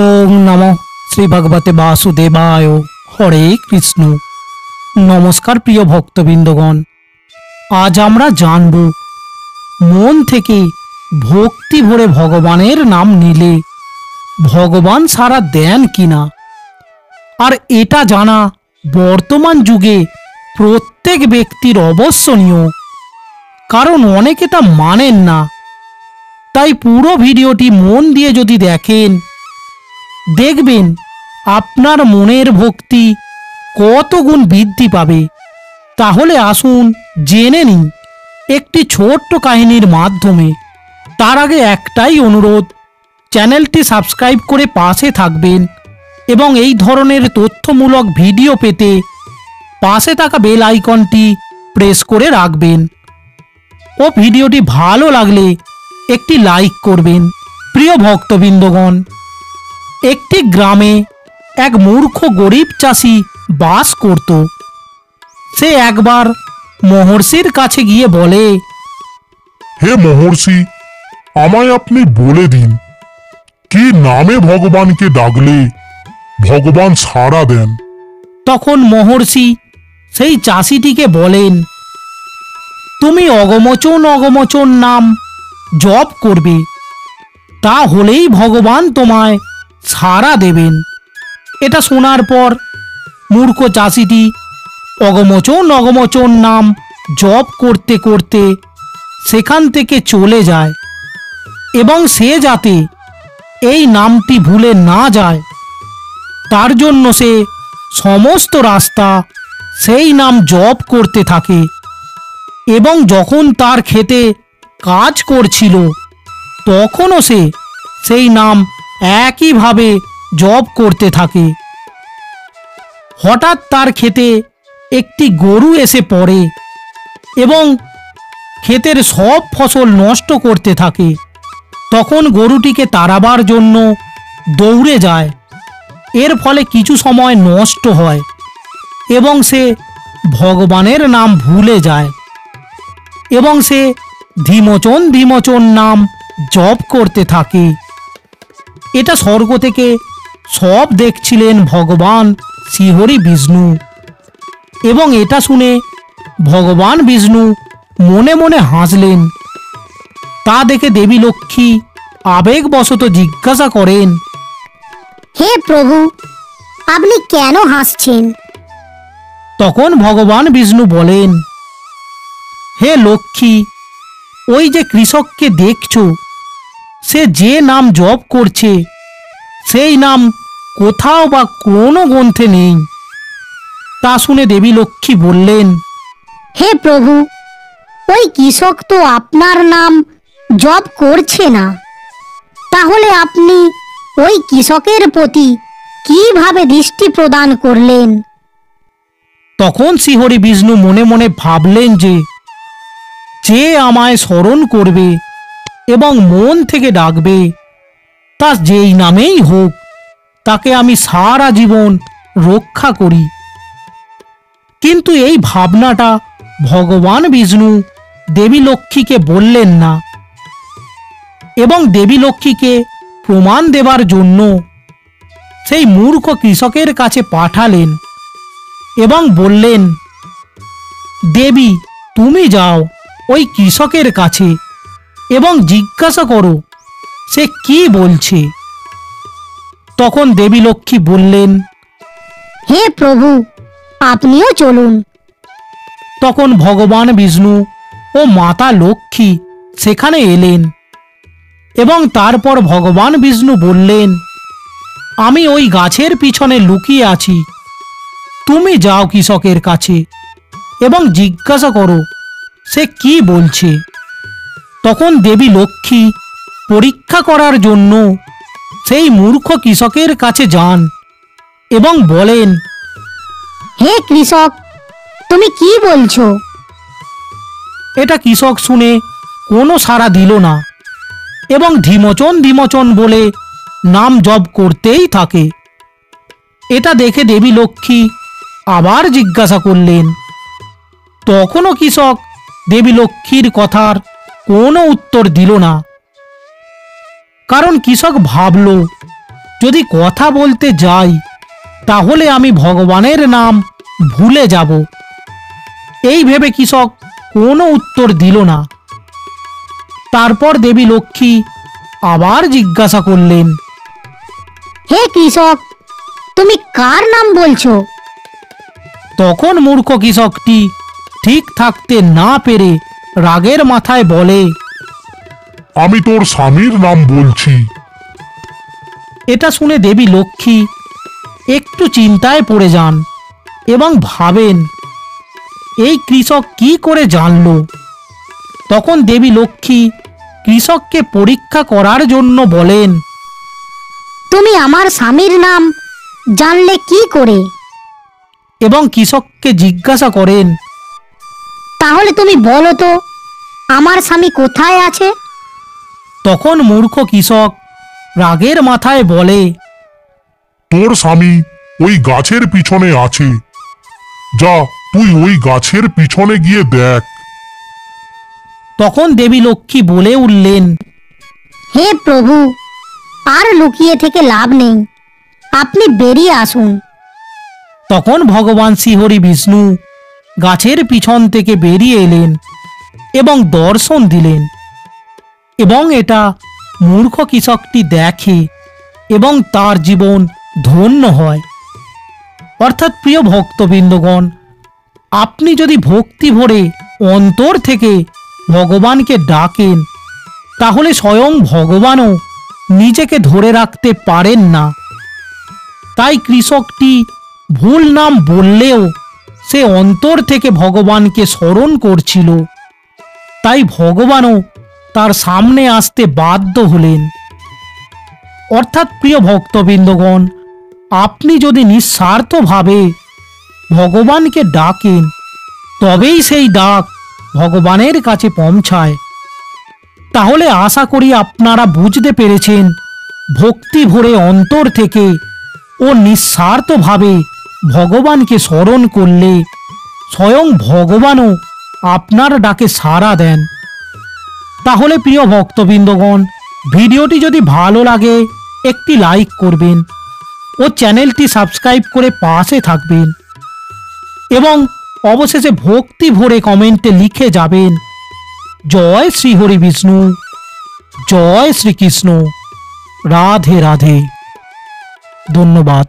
ओम नमो श्री भगवते वासुदेवाय। हरे कृष्ण। नमस्कार प्रिय भक्तबिंदगण, आज आमरा जानबो मन थेके भक्ति भरे भगवानेर नाम निले भगवान सारा देन किना। और एटा जाना बर्तमान जुगे प्रत्येक व्यक्तिर अवश्यनीय, कारण अनेके ता मानेन ना। ताई पुरो भिडियोटी मन दिए जदि देखें देखबेन आपनार मनेर भक्ति कत गुण बृद्धि पाबे। ताहले आसुन जेने निई एकटी छोट्ट काहिनीर माध्यमे। तार आगे एकटाई अनुरोध, चैनलटी सबस्क्राइब करे पाशे थाकबेन एबं एई धरनेर तथ्यमूलक भिडियो पेते पाशे थाका बेल आइकनटी प्रेस करे राखबेन ओ भिडियोटी भालो लागले एकटी लाइक करबेन। प्रिय भक्तबिंदगण, एकटी ग्रामे एक मूर्ख गरीब चाषी बास करत। से एक बार महर्षिर काछे गिये बोले, हे महर्षि, आमाय आपनी बोले दिन कि नामे भगवान के डाकले भगवान साड़ा देन। तखन महर्षि सेई चाषीटिके बोलेन, तुमी अगमोचन अगमोचन नाम जप करबे, ताहलेई भगवान तोमाय साड़ा देवेन। एटा शोनार पर मूर्ख चाषीटी अगमोचन अगमोचन नाम जप करते करते सेखान थेके चले जाए एबं से जाते एई नामटी भूले ना जाए तार जोन्नो से समस्त रास्ता सेई नाम जप करते थाके। एबं जखन तार खेते काज करछिलो तखनो से सेई नाम একই ভাবে জপ করতে থাকে। হঠাৎ তার খেতে একটি গরু এসে পড়ে এবং ক্ষেতের সব ফসল নষ্ট করতে থাকে। তখন গরুটিকে তাড়াবার জন্য দৌড়ে যায়। এর ফলে কিছু সময় নষ্ট হয় এবং সে ভগবানের নাম ভুলে যায় এবং সে ধীমোচন ধীমোচন নাম জপ করতে থাকে। এটা স্বর্গ থেকে সব দেখছিলেন ভগবান শ্রীহরি বিষ্ণু এবং এটা শুনে ভগবান বিষ্ণু মনে মনে হাসলেন। তা দেখে দেবী লক্ষ্মী আবেগবশত জিজ্ঞাসা করেন, হে প্রভু, আপনি কেন হাসছেন? তখন ভগবান বিষ্ণু বলেন, হে লক্ষ্মী, ওই যে কৃষককে দেখছো, সে যে নাম জপ করছে সেই নাম কোথাও বা কোনো গ্রন্থে নেই। তা শুনে দেবী লক্ষ্মী বললেন, হে প্রভু, ওই কৃষক তো আপনার নাম জপ করছে না, তাহলে আপনি ওই কৃষকের প্রতি কিভাবে দৃষ্টি প্রদান করলেন? তখন শ্রীহরি বিষ্ণু মনে মনে ভাবলেন যে আমায় স্মরণ করবে এবং মন থেকে ডাকবে, তা যেই নামেই হোক তাকে আমি সারা জীবন রক্ষা করি। কিন্তু এই ভাবনাটা ভগবান বিষ্ণু দেবী লক্ষ্মীকে বললেন না এবং দেবী লক্ষ্মীকে প্রমাণ দেবার জন্য সেই মূর্খ কৃষকের কাছে পাঠালেন এবং বললেন, দেবী, তুমি যাও ওই কৃষকের কাছে এবং জিজ্ঞাসা করো সে কি বলছে। তখন দেবী লক্ষ্মী বললেন, হে প্রভু, আপনিও চলুন। তখন ভগবান বিষ্ণু ও মাতা লক্ষ্মী সেখানে এলেন এবং তারপর ভগবান বিষ্ণু বললেন, আমি ওই গাছের পিছনে লুকিয়ে আছি, তুমি যাও কৃষকের কাছে এবং জিজ্ঞাসা করো সে কি বলছে। তখন দেবী লক্ষ্মী পরীক্ষা করার জন্য সেই মূর্খ কৃষকের কাছে যান এবং বলেন, হে কৃষক, তুমি কি বলছো? এটা কৃষক শুনে কোনো সাড়া দিল না এবং ধীমোচন ধীমোচন বলে নাম জপ করতেই থাকে। এটা দেখে দেবী লক্ষ্মী আবার জিজ্ঞাসা করলেন। তখনও কৃষক দেবী লক্ষ্মীর কথার কোনো উত্তর দিল না, কারণ কৃষক ভাবল যদি কথা বলতে যাই তাহলে আমি ভগবানের নাম ভুলে যাব। এই ভেবে কৃষক কোনো উত্তর দিল না। তারপর দেবী লক্ষ্মী আবার জিজ্ঞাসা করলেন, হে কৃষক, তুমি কার নাম বলছো? তখন মূর্খ কৃষকটি ঠিক থাকতে না পেরে রাগের মাথায় বলে, আমি তোর স্বামীর নাম বলছি। এটা শুনে দেবী লক্ষ্মী একটু চিন্তায় পড়ে যান এবং ভাবেন, এই কৃষক কি করে জানল? তখন দেবী লক্ষ্মী কৃষককে পরীক্ষা করার জন্য বলেন, তুমি আমার স্বামীর নাম জানলে কি করে? এবং কৃষককে জিজ্ঞাসা করেন, তাহলে তুমি বলো তো, আমার স্বামী কোথায় আছে? তখন মূর্খ কৃষক রাগের মাথায় বলে, তোর স্বামী ওই গাছের পিছনে আছে, যা তুই ওই গাছের পিছনে গিয়ে দেখ। তখন দেবী লক্ষ্মী বলে উঠলেন, হে প্রভু, আর লুকিয়ে থেকে লাভ নেই, আপনি বেরিয়ে আসুন। তখন ভগবান শ্রীহরি বিষ্ণু গাছের পিছন থেকে বেরিয়ে এলেন এবং দর্শন দিলেন, এবং এটা মূর্খ কৃষকটি দেখে এবং তার জীবন ধন্য হয়। অর্থাৎ প্রিয় ভক্তবৃন্দগণ, আপনি যদি ভক্তি ভরে অন্তর থেকে ভগবানকে ডাকেন তাহলে স্বয়ং ভগবানও নিজেকে ধরে রাখতে পারেন না। তাই কৃষকটি ভুল নাম বললেও সে অন্তর থেকে ভগবানকে স্মরণ করছিল, তাই ভগবানও তার সামনে আসতে বাধ্য হলেন। অর্থাৎ প্রিয় ভক্তবৃন্দগণ, আপনি যদি নিঃস্বার্থভাবে ভগবানকে ডাকেন তবেই সেই ডাক ভগবানের কাছে পৌঁছায়। তাহলে আশা করি আপনারা বুঝতে পেরেছেন, ভক্তি ভরে অন্তর থেকে ও নিঃস্বার্থভাবে ভগবানকে স্মরণ করলে স্বয়ং ভগবানও আপনার ডাকে সাড়া দেন। তাহলে প্রিয় ভক্তবৃন্দগণ, ভিডিওটি যদি ভালো লাগে একটি লাইক করবেন ও চ্যানেলটি সাবস্ক্রাইব করে পাশে থাকবেন, এবং অবশেষে ভক্তি ভরে কমেন্টে লিখে যাবেন, জয় শ্রী হরি বিষ্ণু, জয় শ্রীকৃষ্ণ, রাধে রাধে। ধন্যবাদ।